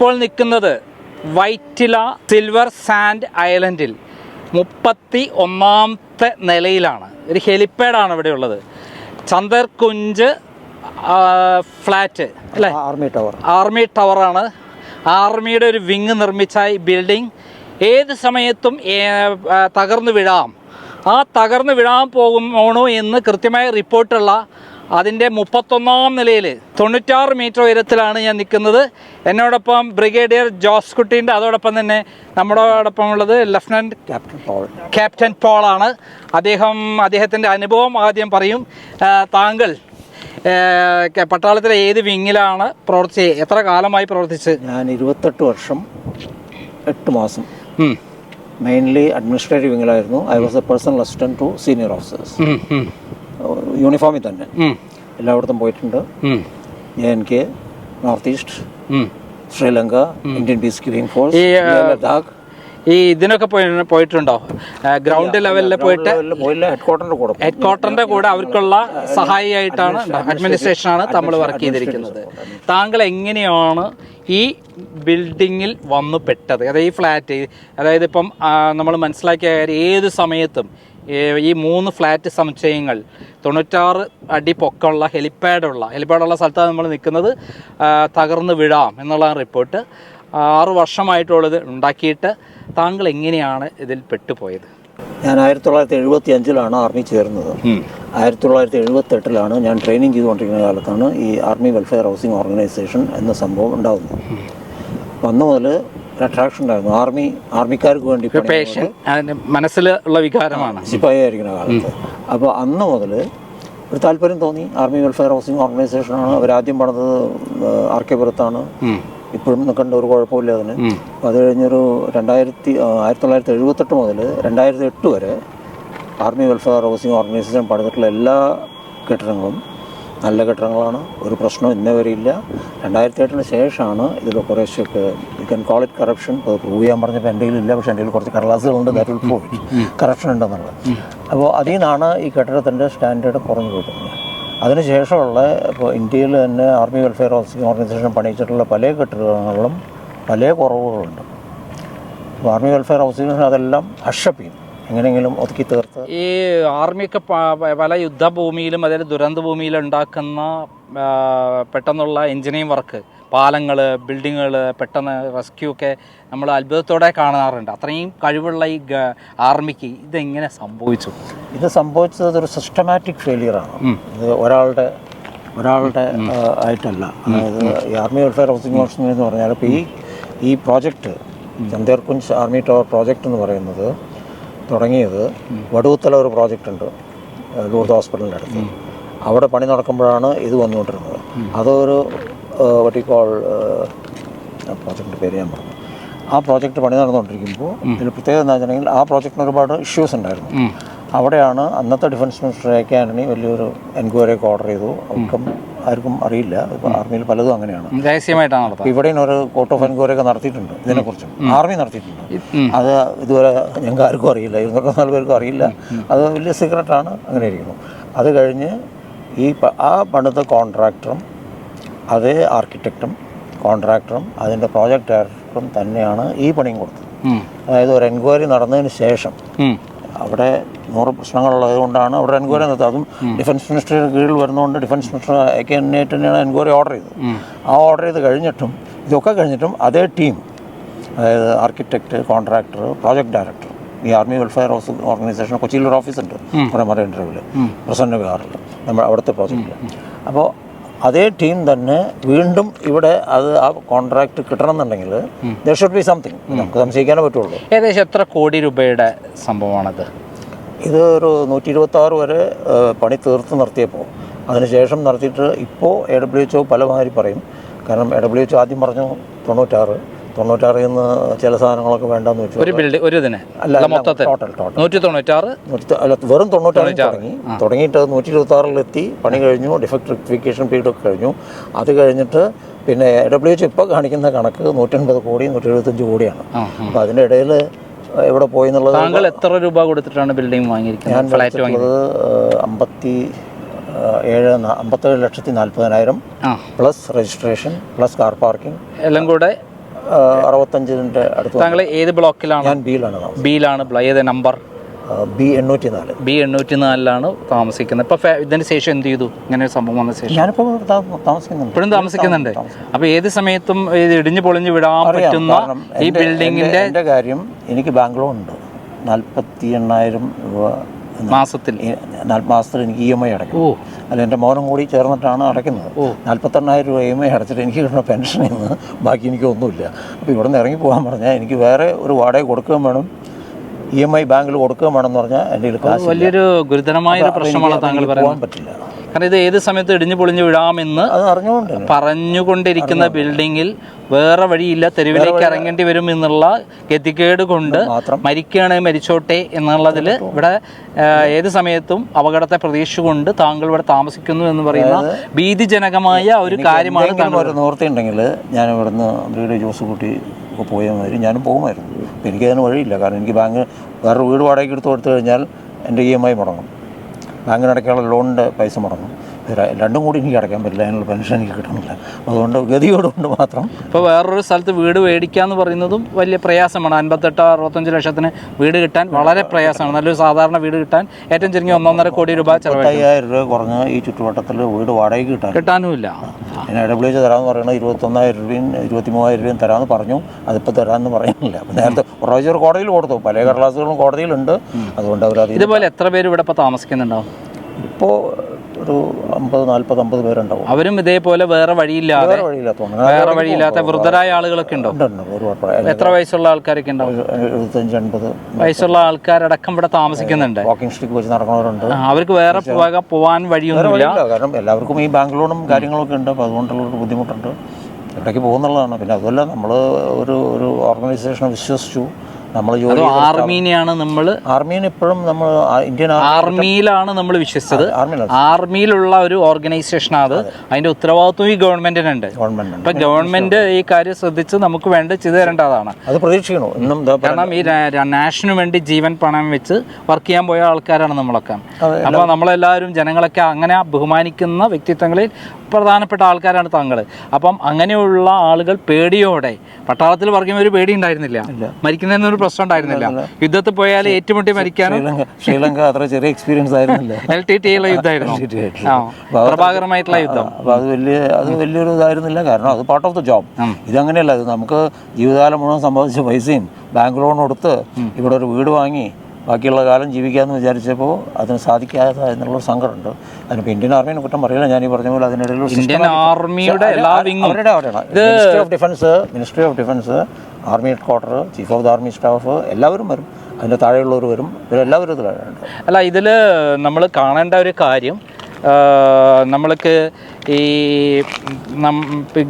ഇപ്പോൾ നിൽക്കുന്നത് Vyttila silver sand ഐലൻഡിൽ 31ാമത്തെ നിലയിലാണ്. ഒരു ഹെലിപ്പാഡാണ് ഇവിടെ ഉള്ളത്. ചന്ദർകുഞ്ച് ഫ്ലാറ്റ് അല്ലേ, ആർമി ടവറാണ്. ആർമിയുടെ ഒരു വിങ് നിർമ്മിച്ച ഈ ബിൽഡിംഗ് ഏത് സമയത്തും തകർന്നു വീഴാം. ആ തകർന്നു വീഴാൻ പോകുമോ എന്ന് കൃത്യമായ റിപ്പോർട്ടുള്ള അതിൻ്റെ 31ാം നിലയിൽ 96 മീറ്റർ ഉയരത്തിലാണ് ഞാൻ നിൽക്കുന്നത്. എന്നോടൊപ്പം ബ്രിഗേഡിയർ ജോസ് കുട്ടീൻ്റെ, അതോടൊപ്പം തന്നെ നമ്മളോടൊപ്പം ഉള്ളത് ലഫ്റ്റനൻറ്റ് ക്യാപ്റ്റൻ പോളാണ്. അദ്ദേഹത്തിൻ്റെ അനുഭവം ആദ്യം പറയും. താങ്കൾ പട്ടാളത്തിലെ ഏത് വിങ്ങിലാണ് പ്രവർത്തിച്ചത്? എത്ര കാലമായി പ്രവർത്തിച്ച്? ഞാൻ 28 വർഷം 8 മാസം മെയിൻലി അഡ്മിനിസ്ട്രേറ്റീവ് വിങ്ങിലായിരുന്നു. I was a personal assistant to senior officers. യൂണിഫോമിൽ തന്നെ എല്ലായിടത്തും പോയിട്ടുണ്ട്. JNK, north east, Sri Lanka, Indian peace keeping force, Ladakh. ഈ ഇതിനൊക്കെ പോയിട്ടുണ്ടോ? ഗ്രൗണ്ട് ലെവലിൽ പോയിട്ട് ഹെഡ്ക്വാർട്ടറിന്റെ കൂടെ അവർക്കുള്ള സഹായിയായിട്ടാണ്, അഡ്മിനിസ്ട്രേഷനാണ് നമ്മൾ വർക്ക് ചെയ്തിരിക്കുന്നത്. താങ്കൾ എങ്ങനെയാണ് ഈ ബിൽഡിങ്ങിൽ വന്നു പെട്ടത്? അതായത് ഈ ഫ്ലാറ്റ്, അതായത് ഇപ്പം നമ്മൾ മനസ്സിലാക്കിയ കാര്യം, ഏത് സമയത്തും ഈ 3 ഫ്ലാറ്റ് സമുച്ചയങ്ങൾ 96 അടി പൊക്കമുള്ള ഹെലിപ്പാഡുള്ള സ്ഥലത്താണ് നമ്മൾ നിൽക്കുന്നത്. തകർന്ന് വീഴാം എന്നുള്ള റിപ്പോർട്ട്. 6 വർഷമായിട്ടുള്ളത് ഉണ്ടാക്കിയിട്ട് താങ്കൾ എങ്ങനെയാണ് ഇതിൽ പെട്ടുപോയത്? ഞാൻ 1975 ആർമി ചേർന്നത്. 1978 ഞാൻ ട്രെയിനിങ് ചെയ്തുകൊണ്ടിരിക്കുന്ന കാലത്താണ് ഈ ആർമി വെൽഫെയർ ഹൗസിംഗ് ഓർഗനൈസേഷൻ എന്ന സംഭവം ഉണ്ടാകുന്നത്. അന്ന് മുതൽ ഒരു അട്രാക്ഷൻ ഉണ്ടായിരുന്നു. ആർമിക്കാർക്ക് വേണ്ടി മനസ്സിലുള്ള വികാരമാണ് സിപ്പായി ആയിരിക്കുന്ന കാലത്ത്. അപ്പോൾ അന്ന് മുതൽ ഒരു താല്പര്യം തോന്നി. ആർമി വെൽഫെയർ ഹൗസിംഗ് ഓർഗനൈസേഷനാണ്. അവരാദ്യം പണിതത് RK പുരത്താണ്. ഇപ്പോഴും നിൽക്കേണ്ട ഒരു കുഴപ്പമില്ല അതിന്. അപ്പോൾ അത് കഴിഞ്ഞൊരു 1978 മുതൽ 2008 വരെ ആർമി വെൽഫെയർ ഹൗസിംഗ് ഓർഗനൈസേഷൻ പണിതിട്ടുള്ള എല്ലാ കെട്ടിടങ്ങളും നല്ല കെട്ടിടങ്ങളാണ്. ഒരു പ്രശ്നം ഇന്നേ വരെ ഇല്ല. 2008 ശേഷമാണ് ഇതിൽ കുറേശ്ശൊക്കെ you can call it corruption. അത് പ്രൂവ് ചെയ്യാൻ പറഞ്ഞപ്പോൾ എൻ്റെ കയ്യിലില്ല, പക്ഷേ എൻ്റെ കയ്യിൽ കുറച്ച് കടലാസുകളുണ്ട്. That will prove it corruption ഉണ്ടെന്നുള്ളത്. അപ്പോൾ അതിൽ നിന്നാണ് ഈ കെട്ടിടത്തിൻ്റെ സ്റ്റാൻഡേർഡ് കുറഞ്ഞു പോയിട്ടുള്ളത്. അതിനുശേഷമുള്ള ഇപ്പോൾ ഇന്ത്യയിൽ തന്നെ ആർമി വെൽഫെയർ ഹൗസിംഗ് ഓർഗനൈസേഷൻ പണിയിച്ചിട്ടുള്ള പല കെട്ടിടങ്ങളിലും പല കുറവുകളുണ്ട്. അപ്പോൾ ആർമി വെൽഫെയർ ഹൗസിംഗ് അതെല്ലാം അഷപ്പ് ചെയ്യും, എങ്ങനെയെങ്കിലും ഒതുക്കി തീർത്ത്. ഈ ആർമിയൊക്കെ പല യുദ്ധഭൂമിയിലും അതായത് ദുരന്ത ഭൂമിയിലും ഉണ്ടാക്കുന്ന പെട്ടെന്നുള്ള എഞ്ചിനീയറിംഗ് വർക്ക്, പാലങ്ങൾ, ബിൽഡിങ്ങുകൾ, പെട്ടെന്ന് റെസ്ക്യൂ ഒക്കെ നമ്മൾ അത്ഭുതത്തോടെ കാണാറുണ്ട്. അത്രയും കഴിവുള്ള ഈ ആർമിക്ക് ഇതെങ്ങനെ സംഭവിച്ചു? ഇത് സംഭവിച്ചത് ഒരു സിസ്റ്റമാറ്റിക് ഫെയിലിയറാണ്. ഇത് ഒരാളുടെ ആയിട്ടല്ല. അതായത് ഈ ആർമി വെൽഫെയർ ഹൗസിംഗ് ഓർഗനൈസേഷൻ എന്ന് പറഞ്ഞാൽ ഇപ്പോൾ ഈ പ്രോജക്റ്റ് ചന്ദേർകുഞ്ച് ആർമി ടവർ പ്രോജക്റ്റ് എന്ന് പറയുന്നത് തുടങ്ങിയത് വടുവുത്തല ഒരു പ്രോജക്റ്റ് ഉണ്ട് ലൂർദ് ഹോസ്പിറ്റലിൻ്റെ അടുത്ത്. അവിടെ പണി നടക്കുമ്പോഴാണ് ഇത് വന്നുകൊണ്ടിരുന്നത്. അതൊരു വട്ടിക്കോൾ പ്രോജക്റ്റിൻ്റെ പേര് ഞാൻ പറഞ്ഞു. ആ പ്രോജക്റ്റ് പണി നടന്നുകൊണ്ടിരിക്കുമ്പോൾ ഇതിൽ പ്രത്യേകത എന്താ വെച്ചിട്ടുണ്ടെങ്കിൽ ആ പ്രോജക്റ്റിന് ഒരുപാട് ഇഷ്യൂസ് ഉണ്ടായിരുന്നു. അവിടെയാണ് അന്നത്തെ ഡിഫൻസ് മിനിസ്റ്റർ AK ആൻ്റണി വലിയൊരു എൻക്വയറിയൊക്കെ ഓർഡർ ചെയ്തു. ആർക്കും അറിയില്ല. ഇപ്പോൾ ആർമിയിൽ പലതും അങ്ങനെയാണ്. ഇവിടെയും ഒരു കോർട്ട് ഓഫ് എൻക്വയറി ഒക്കെ നടത്തിയിട്ടുണ്ട്. ഇതിനെക്കുറിച്ചും ആർമി നടത്തിയിട്ടുണ്ട്. അത് ഇതുവരെ ഞങ്ങൾക്ക് ആർക്കും അറിയില്ല, 204 പേർക്കും അറിയില്ല. അത് വലിയ സീക്രട്ടാണ്. അങ്ങനെ ഇരിക്കുന്നു. അത് കഴിഞ്ഞ് ആ പണിത കോൺട്രാക്ടറും അതേ ആർക്കിടെക്റ്റും കോൺട്രാക്ടറും അതിൻ്റെ പ്രോജക്റ്റ് ഡയറക്ടറും തന്നെയാണ് ഈ പണിയും കൊടുത്തത്. അതായത് ഒരു എൻക്വയറി നടന്നതിന് ശേഷം അവിടെ 100 പ്രശ്നങ്ങളുള്ളത് കൊണ്ടാണ് അവിടെ എൻക്വയറി നടത്തുന്നത്. അതും ഡിഫൻസ് മിനിസ്റ്ററിയുടെ കീഴിൽ വരുന്നതുകൊണ്ട് ഡിഫൻസ് മിനിസ്റ്റർ AK തന്നെയാണ് എൻക്വയറി ഓർഡർ ചെയ്തത്. ആ ഓർഡർ ചെയ്ത് കഴിഞ്ഞിട്ടും ഇതൊക്കെ കഴിഞ്ഞിട്ടും അതേ ടീം, അതായത് ആർക്കിടെക്റ്റ്, കോൺട്രാക്ടർ, പ്രോജക്റ്റ് ഡയറക്ടർ, ഈ ആർമി വെൽഫെയർ ഹൗസിംഗ് ഓർഗനൈസേഷൻ കൊച്ചിയിലൊരു ഓഫീസുണ്ട്, കുറേ ഇൻ്റർവ്യൂവിൽ പ്രസന്ന വിഹാറിൽ, നമ്മൾ അവിടുത്തെ പ്രോജക്റ്റിൽ. അപ്പോൾ അതേ ടീം തന്നെ വീണ്ടും ഇവിടെ ആ കോൺട്രാക്ട് കിട്ടണമെന്നുണ്ടെങ്കിൽ ദർ ഷുഡ് ബി സംതിങ്. നമുക്ക് സംശയിക്കാനേ പറ്റുള്ളൂ. ഏകദേശം എത്ര കോടി രൂപയുടെ സംഭവമാണത്? ഇത് ഒരു 126 വരെ പണി തീർത്ത് നിർത്തിയപ്പോൾ, അതിനുശേഷം നടത്തിയിട്ട് ഇപ്പോൾ AWHO പലമാതിരി പറയും. കാരണം AWHO ആദ്യം പറഞ്ഞു 96 നിന്ന് ചില സാധനങ്ങളൊക്കെ വേണ്ടെന്ന് വെച്ചു. വെറും 96 തുടങ്ങിയിട്ട് 126 പണി കഴിഞ്ഞു. ഡിഫക്ട് റെക്ടിഫിക്കേഷൻ പീരീഡൊക്കെ കഴിഞ്ഞു. അത് കഴിഞ്ഞിട്ട് പിന്നെ AWHO ഇപ്പോൾ കാണിക്കുന്ന കണക്ക് 180 കോടി 175 കോടിയാണ്. അപ്പോൾ അതിൻ്റെ ഇടയിൽ എവിടെ പോയി എന്നുള്ളത്. താങ്കൾ എത്ര രൂപ കൊടുത്തിട്ടാണ് ബിൽഡിംഗ് വാങ്ങിയിരിക്കുന്നത്? ഞാൻ വാങ്ങിയത് 57,40,40,000 plus registration plus car parking എല്ലാം കൂടെ 65-ന്റെ അടുത്ത്. താങ്കൾ ഏത് ബ്ലോക്കിലാണ്? ഞാൻ ബിയിലാണ് താമസം. ബിയിലാണ്. ഏത് നമ്പർ? B804. B804 താമസിക്കുന്നത്. ഇപ്പൊ ഇതിന് ശേഷം എന്ത് ചെയ്തു? ഇങ്ങനെ ഒരു സംഭവം വന്ന ശേഷം ഞാനിപ്പോൾ താമസിക്കുന്നുണ്ട്. ഇപ്പോഴും താമസിക്കുന്നുണ്ട്. അപ്പൊ ഏത് സമയത്തും ഇത് ഇടിഞ്ഞു പൊളിഞ്ഞു വിടാൻ പറ്റുന്ന ഈ ബിൽഡിങ്ങിന്റെ എൻ്റെ കാര്യം, എനിക്ക് ബാംഗ്ലൂർ ഉണ്ട്. 48,000 രൂപ മാസത്തിൽ എനിക്ക് EMI അടയ്ക്കും. അല്ല, എൻ്റെ മോനും കൂടി ചേർന്നിട്ടാണ് അടയ്ക്കുന്നത്. 48,000 രൂപ EMI അടച്ചിട്ട് എനിക്ക് കിട്ടുന്ന പെൻഷനിൽ നിന്ന് ബാക്കി എനിക്ക് ഒന്നുമില്ല. അപ്പോൾ ഇവിടെ നിന്ന് ഇറങ്ങി പോകാൻ പറഞ്ഞാൽ എനിക്ക് വേറെ ഒരു വാടക കൊടുക്കുകയും വേണം, EMI ബാങ്കിൽ കൊടുക്കുകയും വേണമെന്ന് പറഞ്ഞാൽ എൻ്റെ കാശ് വലിയൊരു ഗുരുതരമായൊരു പ്രശ്നമാണ് താങ്കൾ പറയാൻ പറ്റില്ല. കാരണം ഇത് ഏത് സമയത്ത് ഇടിഞ്ഞു പൊളിഞ്ഞു വിടാമെന്ന് പറഞ്ഞുകൊണ്ടിരിക്കുന്ന ബിൽഡിങ്ങിൽ വേറെ വഴിയില്ല, തെരുവിലേക്ക് ഇറങ്ങേണ്ടി വരും എന്നുള്ള ഗതികേട് കൊണ്ട് മരിക്കുകയാണെങ്കിൽ മരിച്ചോട്ടെ എന്നുള്ളതിൽ ഇവിടെ ഏത് സമയത്തും അപകടത്തെ പ്രതീക്ഷിച്ചുകൊണ്ട് താങ്കൾ ഇവിടെ താമസിക്കുന്നു എന്ന് പറയുന്ന ഭീതിജനകമായ ഒരു കാര്യമാണ്. താങ്കൾ ഒരു നിവൃത്തി ഉണ്ടെങ്കിൽ ഞാൻ ഇവിടുന്ന് ബ്രീഡ് ജ്യൂസ് കൂട്ടി പോയാൽ ഞാനും പോകുമായിരുന്നു. അപ്പോൾ എനിക്കതിന് വഴിയില്ല. കാരണം എനിക്ക് വേറെ വീട് വാടകയ്ക്ക് എടുത്ത് കൊടുത്തു കഴിഞ്ഞാൽ എൻ്റെ EMI മുടങ്ങും, ബാങ്കിനടയ്ക്കാനുള്ള ലോണിൻ്റെ പൈസ മുടങ്ങും. രണ്ടും കൂടി എനിക്ക് അടയ്ക്കാൻ പറ്റില്ല, അതിനുള്ള പെൻഷൻ എനിക്ക് കിട്ടുന്നില്ല. അതുകൊണ്ട് ഗതിയോടുകൊണ്ട് മാത്രം. ഇപ്പോൾ വേറൊരു സ്ഥലത്ത് വീട് മേടിക്കുക എന്ന് പറയുന്നതും വലിയ പ്രയാസമാണ്. 58-65 ലക്ഷത്തിന് വീട് കിട്ടാൻ വളരെ പ്രയാസമാണ്. നല്ലൊരു സാധാരണ വീട് കിട്ടാൻ ഏറ്റവും ചുരുങ്ങി 1.5 കോടി രൂപ ചിലവ്. 50,000 രൂപ കുറഞ്ഞ് ഈ ചുറ്റുവട്ടത്തിൽ വീട് വാടകയ്ക്ക് കിട്ടാനുമില്ല. പിന്നെ IWH തരാമെന്ന് പറയുന്നത് 21,000 രൂപയും 23,000 രൂപയും തരാമെന്ന് പറഞ്ഞു. അതിപ്പോൾ തരാമെന്ന് പറയുന്നില്ല. നേരത്തെ പ്രാവശ്യം ഒരു കോടതിയിൽ കൊടുത്തു, പല കടലാസുകളും കോടതിയിലുണ്ട്. അതുകൊണ്ട് അവർ ഇതുപോലെ എത്ര പേര് ഇവിടെ ഇപ്പോൾ താമസിക്കുന്നുണ്ടാവും? ഇപ്പോൾ ഒരു 50-40-50 പേരുണ്ടാവും. അവരും ഇതേപോലെ വേറെ വഴിയില്ലാത്ത വൃദ്ധരായ ആളുകളൊക്കെ ഉണ്ടോ? എത്ര വയസ്സുള്ള ആൾക്കാരൊക്കെ ഉണ്ടാവും? 75-80 വയസ്സുള്ള ആൾക്കാരടക്കം ഇവിടെ താമസിക്കുന്നുണ്ട്. വാക്കിംഗ് സ്റ്റിക്ക് വെച്ച് നടക്കുന്നവരുണ്ട്. അവർക്ക് വേറെ പോകാൻ വഴിയൊന്നുമില്ല. കാരണം എല്ലാവർക്കും ഈ ബാങ്ക് ലോണും കാര്യങ്ങളൊക്കെ ഉണ്ട്. അപ്പോൾ അതുകൊണ്ടുള്ളൊരു ബുദ്ധിമുട്ടുണ്ട്. ഇവിടേക്ക് പോകുന്നുള്ളതാണ്. പിന്നെ അതുമല്ല, നമ്മൾ ഒരു ഓർഗനൈസേഷനെ വിശ്വസിച്ചു നമ്മൾ ജോലി. ആർമീനെയാണ് നമ്മൾ ഇപ്പോഴും നമ്മൾ ഇന്ത്യൻ ആർമിയിലാണ് നമ്മൾ വിശ്വസിച്ചത്. ആർമിയിലുള്ള ഒരു ഓർഗനൈസേഷനാണ് അത്. അതിന്റെ ഉത്തരവാദിത്വം ഈ ഗവൺമെന്റിനുണ്ട്. അപ്പൊ ഗവൺമെന്റ് ഈ കാര്യം ശ്രദ്ധിച്ച് നമുക്ക് വേണ്ട ചെയ്തു തരേണ്ടതാണ്. അത് പ്രതീക്ഷിക്കണോ ഇന്നും. കാരണം ഈ നാഷനു വേണ്ടി ജീവൻ പണയം വെച്ച് വർക്ക് ചെയ്യാൻ പോയ ആൾക്കാരാണ് നമ്മളൊക്കെ. അപ്പോൾ നമ്മളെല്ലാവരും ജനങ്ങളൊക്കെ അങ്ങനെ ബഹുമാനിക്കുന്ന വ്യക്തിത്വങ്ങളിൽ പ്രധാനപ്പെട്ട ആൾക്കാരാണ് താങ്കൾ. അപ്പം അങ്ങനെയുള്ള ആളുകൾ പേടിയോടെ, പട്ടാളത്തിൽ വർക്ക് ചെയ്യുമ്പോൾ ഒരു പേടി ഉണ്ടായിരുന്നില്ല, മരിക്കുന്നതിനൊരു പ്രശ്നം ഉണ്ടായിരുന്നില്ല. യുദ്ധത്തിൽ പോയാൽ ഏറ്റുമുട്ടി മരിക്കാനും. ശ്രീലങ്ക അത്ര ചെറിയ എക്സ്പീരിയൻസ് ആയിരുന്നില്ല. LTTE യുദ്ധമായിരുന്നു, പ്രഭാകരമായിട്ടുള്ള യുദ്ധം. അപ്പോൾ അത് വലിയൊരു ഇതായിരുന്നില്ല. കാരണം അത് പാർട്ട് ഓഫ് ദ ജോബ്. ഇതങ്ങനെയല്ല. ഇത് നമുക്ക് ജീവിതകാലം മുഴുവൻ സമ്പാദിച്ച പൈസയും ബാങ്ക് ലോൺ കൊടുത്ത് ഇവിടെ ഒരു വീട് വാങ്ങി ബാക്കിയുള്ള കാലം ജീവിക്കാമെന്ന് വിചാരിച്ചപ്പോൾ അതിന് സാധിക്കാതെ എന്നുള്ള സങ്കടമുണ്ട്. അതിനിപ്പോൾ ഇന്ത്യൻ ആർമീനെ കുറ്റം പറയില്ല. ഞാൻ ഈ പറഞ്ഞ പോലെ അതിനിടയിൽ ഇന്ത്യൻ ആർമിയുടെ എല്ലാ വിങ്ങും ministry of defence, army head quarter, chief of the army staff എല്ലാവരും വരും. അതിൻ്റെ താഴെയുള്ളവർ വരും. ഇവരെല്ലാവരും ഇതിലുണ്ട്. അല്ല, ഇതിൽ നമ്മൾ കാണേണ്ട ഒരു കാര്യം, നമ്മൾക്ക് ഈ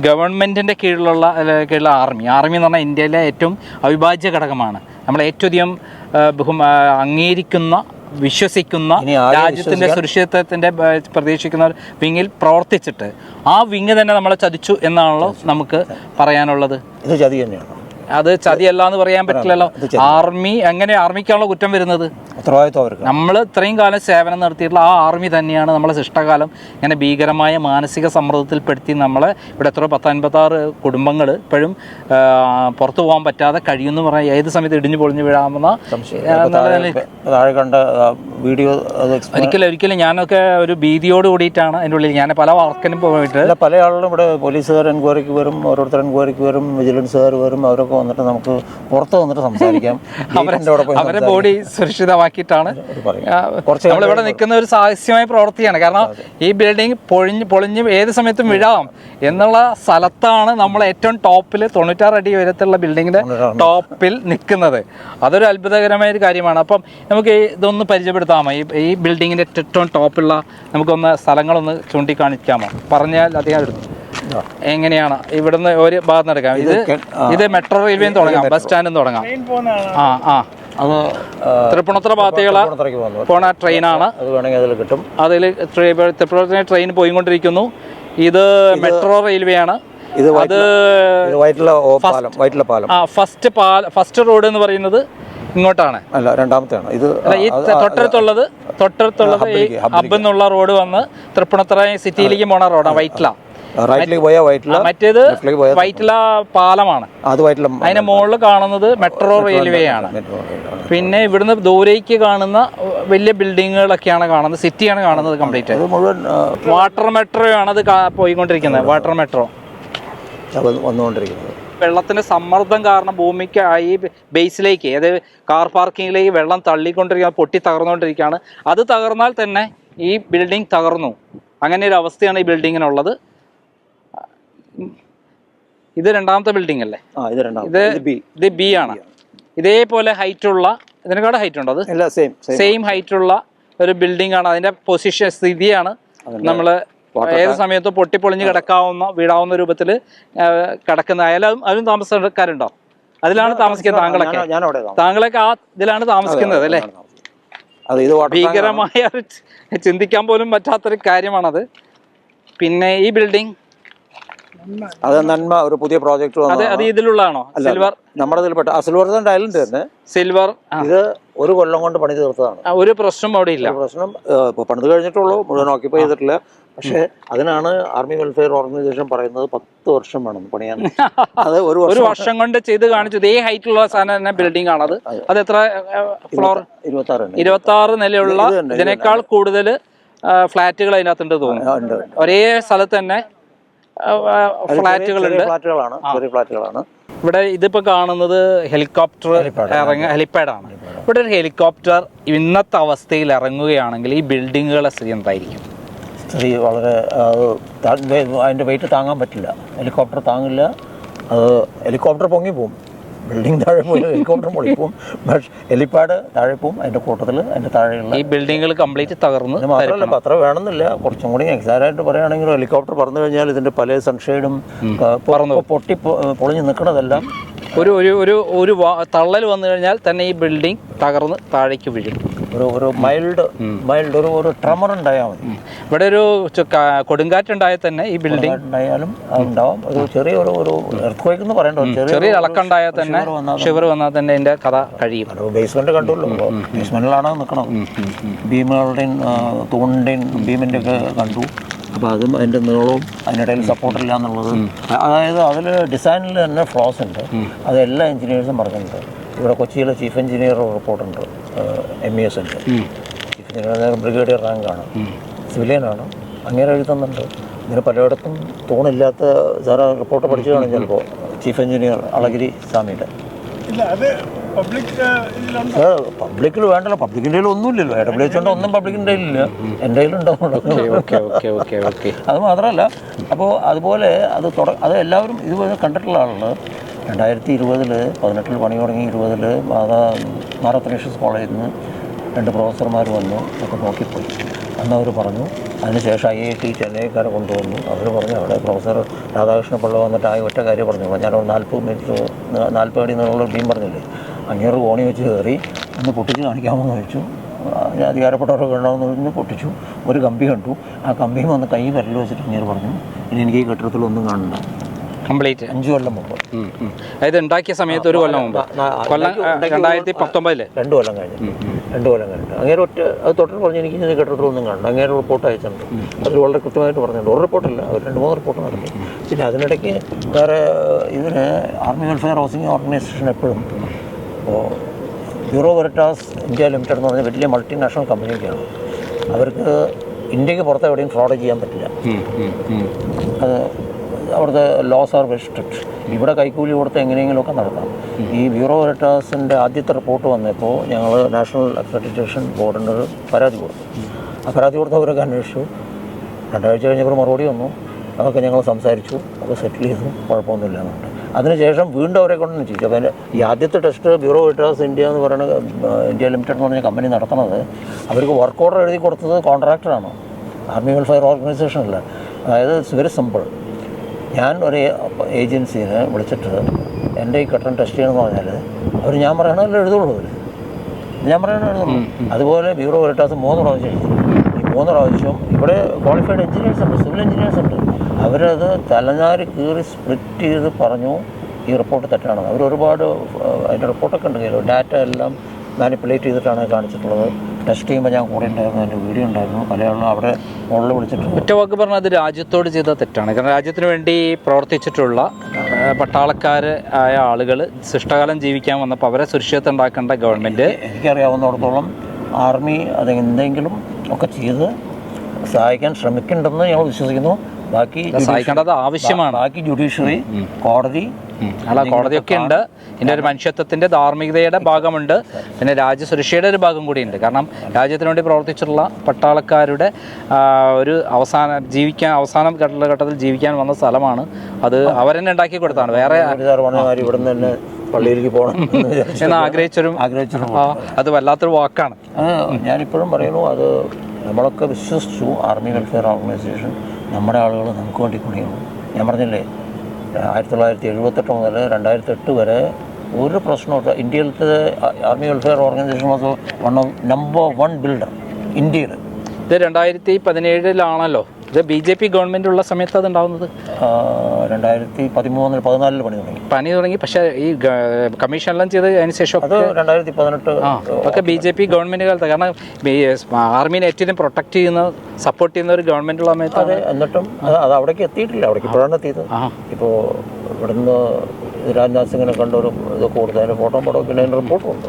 ഗവൺമെൻറ്റിൻ്റെ കീഴിലുള്ള ആർമി എന്ന് പറഞ്ഞാൽ ഇന്ത്യയിലെ ഏറ്റവും അവിഭാജ്യ ഘടകമാണ്. നമ്മൾ ഏറ്റവും അധികം അംഗീകരിക്കുന്ന, വിശ്വസിക്കുന്ന, രാജ്യത്തിൻ്റെ സുരക്ഷിതത്വത്തിൻ്റെ പ്രതീക്ഷിക്കുന്ന വിങ്ങിൽ പ്രവർത്തിച്ചിട്ട് ആ വിങ് തന്നെ നമ്മളെ ചതിച്ചു എന്നാണല്ലോ നമുക്ക് പറയാനുള്ളത്. ഇത് ചതി തന്നെയാണ്. അത് ചതിയല്ല എന്ന് പറയാൻ പറ്റില്ലല്ലോ. ആർമി എങ്ങനെ ആർമിക്കാണല്ലോ കുറ്റം വരുന്നത്? നമ്മൾ ഇത്രയും കാലം സേവനം നടത്തിയിട്ടുള്ള ആ ആർമി തന്നെയാണ് നമ്മളെ ശിഷ്ടകാലം ഇങ്ങനെ ഭീകരമായ മാനസിക സമ്മർദ്ദത്തിൽപ്പെടുത്തി നമ്മളെ ഇവിടെ എത്ര 156 കുടുംബങ്ങൾ ഇപ്പോഴും പുറത്തു പോകാൻ പറ്റാതെ കഴിയുമെന്ന് പറഞ്ഞാൽ ഏത് സമയത്ത് ഇടിഞ്ഞു പൊളിഞ്ഞു വീഴാമെന്ന വീഡിയോ. ഒരിക്കലും ഞാനൊക്കെ ഒരു ഭീതിയോട് കൂടിയിട്ടാണ് അതിൻ്റെ ഉള്ളിൽ. ഞാൻ പല വർക്കിനും പോയിട്ട് പല ആളുകളും ഇവിടെ പോലീസുകാർ എൻക്വയറിക്ക് വരും, ഓരോരുത്തർ എൻക്വയറിക്ക് വരും, വിജിലൻസുകാർ വരും. അവരൊക്കെ വന്നിട്ട് നമുക്ക് പുറത്ത് വന്നിട്ട് സംസാരിക്കാം. അവരെ ബോഡി സുരക്ഷിതമാക്കിയിട്ടാണ് നമ്മളിവിടെ നിൽക്കുന്ന ഒരു സാഹസ്യമായ പ്രവൃത്തിയാണ്. കാരണം ഈ ബിൽഡിംഗ് പൊളിഞ്ഞ് ഏത് സമയത്തും വിഴാം എന്നുള്ള സ്ഥലത്താണ് നമ്മൾ ഏറ്റവും ടോപ്പിൽ 96 അടി ഉയരത്തിലുള്ള ബിൽഡിങ്ങിന്റെ ടോപ്പിൽ നിൽക്കുന്നത്. അതൊരു അത്ഭുതകരമായ ഒരു കാര്യമാണ്. അപ്പം നമുക്ക് ഇതൊന്ന് പരിചയപ്പെടുത്താമോ? ഈ ബിൽഡിങ്ങിന്റെ ഏറ്റവും ടോപ്പുള്ള നമുക്കൊന്ന് സ്ഥലങ്ങളൊന്ന് ചൂണ്ടിക്കാണിക്കാമോ? പറഞ്ഞാൽ അധികം എടുത്തു. എങ്ങനെയാണ് ഇവിടുന്ന് ഒരു ഭാഗത്ത് നടക്കാം? ഇത് മെട്രോ റെയിൽവേയും തുടങ്ങാം, ബസ് സ്റ്റാൻഡും തുടങ്ങാം. തൃപ്പൂണിത്തുറ ഭാഗത്തേക്കുള്ള പോണ ട്രെയിനാണ്. അതിൽ തൃപ്പൂണിത്തുറ ട്രെയിൻ പോയിക്കൊണ്ടിരിക്കുന്നു. ഇത് മെട്രോ റെയിൽവേ ആണ്. അത് ഫസ്റ്റ് റോഡ് എന്ന് പറയുന്നത് ഇങ്ങോട്ടാണ്. അല്ല, രണ്ടാമത്തെയാണ്. ഇത് ഈ തൊട്ടടുത്തുള്ളത് ഈ ഹബ് എന്നുള്ള റോഡ് വന്ന് തൃപ്പൂണിത്തുറ സിറ്റിയിലേക്ക് പോണ റോഡാണ്. വൈറ്റ്ല റൈറ്റിലേക്ക് പോയാൽ വൈറ്റില, മറ്റേത് വൈറ്റില പാലമാണ്. അത് വൈറ്റില. അതിന്റെ മുകളിൽ കാണുന്നത് മെട്രോ റെയിൽവേ ആണ്. പിന്നെ ഇവിടുന്ന് ദൂരേക്ക് കാണുന്ന വലിയ ബിൽഡിങ്ങുകളൊക്കെയാണ് കാണുന്നത്, സിറ്റിയാണ് കാണുന്നത് കംപ്ലീറ്റ്. മുഴുവൻ വാട്ടർ മെട്രോ ആണ് അത് പോയിക്കൊണ്ടിരിക്കുന്നത്, വാട്ടർ മെട്രോ വന്നുകൊണ്ടിരിക്കുന്നത്. വെള്ളത്തിന്റെ സമ്മർദ്ദം കാരണം ഭൂമിക്ക് ഈ ബേസിലേക്ക്, അതായത് കാർ പാർക്കിങ്ങിലേക്ക് വെള്ളം തള്ളിക്കൊണ്ടിരിക്കുക, പൊട്ടി തകർന്നുകൊണ്ടിരിക്കുകയാണ്. അത് തകർന്നാൽ തന്നെ ഈ ബിൽഡിംഗ് തകർന്നു. അങ്ങനെ ഒരു അവസ്ഥയാണ് ഈ ബിൽഡിങ്ങിനുള്ളത്. ഇത് രണ്ടാമത്തെ ബിൽഡിംഗ് അല്ലേ? ഇത് ബി ആണ്. ഇതേപോലെ ഹൈറ്റുള്ള, ഇതിനെക്കാട് ഹൈറ്റ് ഉണ്ടോ? അത് സെയിം ഹൈറ്റുള്ള ഒരു ബിൽഡിംഗ് ആണ്. അതിന്റെ പൊസിഷൻ, സ്ഥിതിയാണ് നമ്മൾ ഏത് സമയത്തും പൊട്ടിപ്പൊളിഞ്ഞ് കിടക്കാവുന്ന, വീടാവുന്ന രൂപത്തിൽ കിടക്കുന്ന. അതിലും താമസക്കാരുണ്ടോ? അതിലാണ് താമസിക്കുന്നത് താങ്കളൊക്കെ ആ ഇതിലാണ് താമസിക്കുന്നത് അല്ലേ? ഭീകരമായ, ചിന്തിക്കാൻ പോലും പറ്റാത്തൊരു കാര്യമാണത്. പിന്നെ ഈ ബിൽഡിംഗ് അത് നന്മ ഒരു പുതിയ പ്രോജക്റ്റ് അത് ഇതിലുള്ളതാണോ? സിൽവർ, നമ്മുടെ ഇതിൽപ്പെട്ട സിൽവർ ഐലൻഡ് തന്നെ. സിൽവർ ഇത് ഒരു കൊല്ലം കൊണ്ട് പണി തീർത്തതാണ്. ഒരു പ്രശ്നം അവിടെ ഇല്ല. പ്രശ്നം ഇപ്പൊ പണിത് കഴിഞ്ഞിട്ടുള്ളൂ, മുഴുവൻ ഓക്യുപ്പൈ ചെയ്തിട്ടില്ല. പക്ഷെ അതിനാണ് ആർമി വെൽഫെയർ ഓർഗനൈസേഷൻ പറയുന്നത് 10 വർഷം വേണം പണിയാൻ. അത് ഒരു വർഷം കൊണ്ട് ചെയ്ത് കാണിച്ചു. ഇതേ ഹൈറ്റുള്ള സാധനം തന്നെ ബിൽഡിംഗ് ആണത്. അത് എത്ര ഫ്ലോർ? 26 നിലയുള്ള. ഇതിനേക്കാൾ കൂടുതൽ ഫ്ലാറ്റുകൾ അതിനകത്തുണ്ട് തോന്നുന്നു. ഒരേ സ്ഥലത്ത് തന്നെ ഫ്ലാറ്റുകളുണ്ട്. ഫ്ലാറ്റുകളാണ്. ഇവിടെ ഇതിപ്പോ കാണുന്നത് ഹെലിപ്പാഡാണ്. ഇവിടെ ഒരു ഹെലികോപ്റ്റർ ഇന്നത്തെ അവസ്ഥയിൽ ഇറങ്ങുകയാണെങ്കിൽ ഈ ബിൽഡിങ്ങുകളുടെ സ്ഥിതി എന്തായിരിക്കും? സ്ഥിതി വളരെ, അതിൻ്റെ വെയിറ്റ് താങ്ങാൻ പറ്റില്ല. ഹെലികോപ്റ്റർ താങ്ങില്ല. അത് ഹെലികോപ്റ്റർ പൊങ്ങിപ്പോവും, ബിൽഡിംഗ് താഴെ പോയി ഹെലികോപ്റ്റർ പൊളിപ്പോവും. പക്ഷേ ഹെലിപ്പാഡ് താഴെ പോവും. അതിൻ്റെ കൂട്ടത്തിൽ അതിൻ്റെ താഴെയുള്ള ഈ ബിൽഡിങ്ങുകൾ കംപ്ലീറ്റ് തകർന്ന്. മാത്രമല്ല, അത്ര വേണമെന്നില്ല, കുറച്ചും കൂടി എക്സാക്റ്റായിട്ട് പറയുകയാണെങ്കിൽ ഹെലികോപ്റ്റർ പറന്നു കഴിഞ്ഞാൽ ഇതിൻ്റെ പല സൺഷെയ്ഡും പൊട്ടി പൊളിഞ്ഞ് നിൽക്കുന്നതെല്ലാം ഒരു ഒരു ഒരു തള്ളൽ വന്നു കഴിഞ്ഞാൽ തന്നെ ഈ ബിൽഡിംഗ് തകർന്ന് താഴേക്ക് വീഴും. ഒരു മൈൽഡ് ഒരു ട്രമർ ഉണ്ടായാൽ മതി. ഇവിടെ ഒരു കൊടുങ്കാറ്റുണ്ടായാൽ തന്നെ ഈ ബിൽഡിംഗ് ഉണ്ടായാലും ഉണ്ടാവും. ഒരു ചെറിയൊരു എർത്ത് എന്ന് പറയേണ്ട ചെറിയ ഇളക്കുണ്ടായാൽ തന്നെ, ഷിവർ വന്നാൽ തന്നെ ഇതിന്റെ കഥ കഴിയും. ബേസ്മെന്റ് കണ്ടുള്ളൂ, ബേസ്മെന്റിലാണ് നിൽക്കണം. ബീമുകളുടെയും തൂണിന്റെയും ബീമിന്റെ ഒക്കെ കണ്ടു. അപ്പോൾ അതും അതിൻ്റെ നീളവും അതിനിടയിൽ സപ്പോർട്ടില്ല എന്നുള്ളത്, അതായത് അതിൽ ഡിസൈനിൽ തന്നെ ഫ്ലോസ് ഉണ്ട്. അത് എല്ലാ എഞ്ചിനീയേഴ്സും പറഞ്ഞിട്ടുണ്ട്. ഇവിടെ കൊച്ചിയിലെ ചീഫ് എഞ്ചിനീയർ റിപ്പോർട്ടുണ്ട്, MES ഉണ്ട്. ചീഫ് എഞ്ചിനീയർ ബ്രിഗേഡിയർ റാങ്കാണ്, സിവിലിയനാണ്. അങ്ങനെ എഴുതുന്നുണ്ട്. ഇതിന് പലയിടത്തും തൂണില്ലാത്ത സാറ് റിപ്പോർട്ട് പഠിച്ചു കാണും ചിലപ്പോൾ. ചീഫ് എഞ്ചിനീയർ അളഗിരി സ്വാമിയുടെ പബ്ലിക്കിൽ വേണ്ടല്ലോ, പബ്ലിക്കിൻ്റെ ഒന്നുമില്ലല്ലോ. AWH കൊണ്ട് ഒന്നും പബ്ലിക്കിൻ്റെ ഇല്ല, എൻ്റെ കയ്യിലുണ്ടാവുള്ളൂ. അത് മാത്രമല്ല, അപ്പോൾ അതുപോലെ അത് എല്ലാവരും ഇതുപോലെ കണ്ടിട്ടുള്ള ആളുകൾ 2020 18 പണി തുടങ്ങി 20 മാറത്തനേഷ്യസ് കോളേജിൽ നിന്ന് 2 പ്രൊഫസർമാർ വന്നു, ഒക്കെ നോക്കിപ്പോയി. അന്ന് അവർ പറഞ്ഞു. അതിനുശേഷം IIT ചെന്നൈക്കാരെ കൊണ്ടുവന്നു. അവർ പറഞ്ഞു, അവിടെ പ്രൊഫസർ രാധാകൃഷ്ണ പിള്ള വന്നിട്ട് ആ ഒറ്റ കാര്യം പറഞ്ഞു. ഞാനൊരു 40 അടി എന്നുള്ള ബീം പറഞ്ഞില്ലേ, അങ്ങേറ് കോണി വെച്ച് കയറി ഒന്ന് പൊട്ടിച്ച് കാണിക്കാമെന്ന് ചോദിച്ചു. അധികാരപ്പെട്ടവരൊക്കെ ഉണ്ടാവുമെന്ന് പറഞ്ഞ് പൊട്ടിച്ചു. ഒരു കമ്പി കണ്ടു. ആ കമ്പിയും വന്ന് കൈ വിരൽ വെച്ചിട്ട് അങ്ങേറ് പറഞ്ഞു, ഇനി എനിക്ക് ഈ കെട്ടിടത്തിലൊന്നും കാണണ്ട. കംപ്ലീറ്റ് 5 കൊല്ലം മുമ്പ്. അതായത് ഉണ്ടാക്കിയ സമയത്ത് 1 കൊല്ലം മുമ്പ്, 2019 2 കൊല്ലം കഴിഞ്ഞു. 2 കൊല്ലം കഴിഞ്ഞിട്ട് അങ്ങേരെ അത് തൊട്ടിട്ട് പറഞ്ഞു, എനിക്ക് ഇതിന് കെട്ടിടത്തിലൊന്നും കാണണ്ട. അങ്ങേരെ റിപ്പോർട്ട് അയച്ചിട്ടുണ്ട്. അതിൽ വളരെ കൃത്യമായിട്ട് പറഞ്ഞിട്ടുണ്ട്. ഒരു റിപ്പോർട്ടല്ല, അവർ 2-3 റിപ്പോർട്ട് നടത്തി. പിന്നെ അതിനിടയ്ക്ക് വേറെ ഇതിന് ആർമി വെൽഫെയർ ഹൗസിംഗ് ഓർഗനൈസേഷൻ എപ്പോഴും ബ്യൂറോ വെരിറ്റാസ് ഇന്ത്യ ലിമിറ്റഡ് എന്ന് പറഞ്ഞ വലിയ മൾട്ടിനാഷണൽ കമ്പനിയൊക്കെയാണ്. അവർക്ക് ഇന്ത്യക്ക് പുറത്ത് എവിടെയും ഫ്രോഡ് ചെയ്യാൻ പറ്റില്ല. അത് അവിടുത്തെ ലോസ് ആർ വെരി സ്ട്രിക്റ്റ്. ഇവിടെ കൈക്കൂലി കൊടുത്ത് എങ്ങനെയെങ്കിലുമൊക്കെ നടത്താം. ഈ ബ്യൂറോ വെരിറ്റാസിൻ്റെ ആദ്യത്തെ റിപ്പോർട്ട് വന്നപ്പോൾ ഞങ്ങൾ നാഷണൽ അക്രഡിറ്റേഷൻ ബോർഡിന് ഒരു പരാതി കൊടുത്തു. ആ പരാതി കൊടുത്തവരൊക്കെ അന്വേഷിച്ചു. 2 ആഴ്ച കഴിഞ്ഞപ്പോൾ മറുപടി വന്നു. അതൊക്കെ ഞങ്ങൾ സംസാരിച്ചു, അത് സെറ്റിൽ ചെയ്തു, കുഴപ്പമൊന്നുമില്ല എന്നുണ്ട്. അതിനുശേഷം വീണ്ടും അവരെ കൊണ്ടു ചെയ്തു. അപ്പോൾ ഈ ആദ്യത്തെ ടെസ്റ്റ് ബ്യൂറോ വെരിറ്റാസ് ഇന്ത്യ എന്ന് പറയുന്ന ഇന്ത്യ ലിമിറ്റഡ് എന്ന് പറഞ്ഞ കമ്പനി നടത്തുന്നത്, അവർക്ക് വർക്ക് ഓർഡർ എഴുതി കൊടുത്തത് കോൺട്രാക്ടറാണ്, ആർമി വെൽഫെയർ ഓർഗനൈസേഷൻ അല്ല. അതായത് ഇറ്റ്സ് വെരി സിമ്പിൾ. ഞാൻ ഒരു ഏജൻസിനെ വിളിച്ചിട്ട് എൻ്റെ ഈ കെട്ടിടം ടെസ്റ്റ് ചെയ്യണമെന്ന് പറഞ്ഞാൽ അവർ ഞാൻ പറയണമല്ലോ എഴുതുള്ളൂ. ഞാൻ പറയണ എഴുതുള്ളൂ. അതുപോലെ ബ്യൂറോ വെരിറ്റാസ് 3 പ്രാവശ്യം എഴുതി. ഈ 3 പ്രാവശ്യം ഇവിടെ ക്വാളിഫൈഡ് എഞ്ചിനീയേഴ്സ് ഉണ്ട്, സിവിൽ എഞ്ചിനീയേഴ്സ് ഉണ്ട്. അവരത് തലനാരി കീറി സ്പ്ലിറ്റ് ചെയ്ത് പറഞ്ഞു ഈ റിപ്പോർട്ട് തെറ്റാണ്. അവർ ഒരുപാട് അതിൻ്റെ റിപ്പോർട്ടൊക്കെ ഉണ്ട്. ഡാറ്റ എല്ലാം മാനിപ്പുലേറ്റ് ചെയ്തിട്ടാണ് കാണിച്ചിട്ടുള്ളത്. ടെസ്റ്റ് ചെയ്യുമ്പോൾ ഞാൻ കൂടെ ഉണ്ടായിരുന്നു, എൻ്റെ വീഡിയോ ഉണ്ടായിരുന്നു. പല ആളുകളും അവിടെ മുകളിൽ വിളിച്ചിട്ട് ഒറ്റ വാക്ക് പറഞ്ഞാൽ അത് രാജ്യത്തോട് ചെയ്ത തെറ്റാണ്. കാരണം രാജ്യത്തിന് വേണ്ടി പ്രവർത്തിച്ചിട്ടുള്ള പട്ടാളക്കാർ ആയ ആളുകൾ ശിഷ്ടകാലം ജീവിക്കാൻ വന്നപ്പോൾ അവരെ സുരക്ഷിതത്വം ഉണ്ടാക്കേണ്ട ഗവൺമെൻറ്, എനിക്കറിയാവുന്നിടത്തോളം ആർമി അത് എന്തെങ്കിലും ഒക്കെ ചെയ്ത് സഹായിക്കാൻ ശ്രമിക്കുന്നുണ്ടെന്ന് ഞങ്ങൾ വിശ്വസിക്കുന്നു. ബാക്കി സഹായിക്കേണ്ടത് ആവശ്യമാണ്. ബാക്കി ജുഡീഷ്യറി, കോടതി, അല്ല കോടതിയൊക്കെ ഉണ്ട്. ഇതിൻ്റെ ഒരു മനുഷ്യത്വത്തിൻ്റെ ധാർമ്മികതയുടെ ഭാഗമുണ്ട്, പിന്നെ രാജ്യസുരക്ഷയുടെ ഒരു ഭാഗം കൂടിയുണ്ട്. കാരണം രാജ്യത്തിന് വേണ്ടി പ്രവർത്തിച്ചിട്ടുള്ള പട്ടാളക്കാരുടെ ഒരു അവസാന ഘട്ടത്തിൽ ജീവിക്കാൻ വന്ന സ്ഥലമാണ് അത്. അവരെന്നെ ഉണ്ടാക്കി കൊടുത്താണ്. വേറെ ഇവിടെ നിന്ന് തന്നെ പള്ളിയിലേക്ക് പോകണം എന്ന് ആഗ്രഹിച്ചൊരു അത് വല്ലാത്തൊരു വാക്കാണ്. ഞാനിപ്പോഴും പറയുന്നു, അത് നമ്മളൊക്കെ വിശ്വസിച്ചു. ആർമി വെൽഫെയർ ഓർഗനൈസേഷൻ നമ്മുടെ ആളുകൾ നമുക്ക് വേണ്ടി കൂടിയാണ്. ഞാൻ പറഞ്ഞില്ലേ, 1978 മുതൽ 2008 വരെ ഒരു പ്രശ്നമില്ല. ഇന്ത്യയിലത്തെ army welfare organisation was number 1 builder ഇന്ത്യയിൽ. ഇത് 2017 ഇത് BJP ഗവൺമെൻറ് ഉള്ള സമയത്ത് അത് ഉണ്ടാവുന്നത്. 2013-14 പണി തുടങ്ങി. പക്ഷേ ഈ കമ്മീഷനെല്ലാം ചെയ്ത് അതിന് ശേഷം അത് 2018 ഒക്കെ BJP ഗവൺമെൻറ് കാലത്ത്. കാരണം ആർമീനെ ഏറ്റവും പ്രൊട്ടക്ട് ചെയ്യുന്ന സപ്പോർട്ട് ചെയ്യുന്ന ഒരു ഗവൺമെൻറ് ഉള്ള സമയത്ത്. അതെ, എന്നിട്ടും അത് അവിടേക്ക് എത്തിയിട്ടില്ല. അവിടേക്ക് ഇപ്പോഴാണ് എത്തിയത്. ഇപ്പോൾ ഇവിടുന്ന് രാജ്നാഥ് സിംഗിനെ കണ്ടൊരു ഇതൊക്കെ കൊടുത്തതിൻ്റെ ഫോട്ടോ പിന്നെ അതിൻ്റെ റിപ്പോർട്ടും ഉണ്ട്.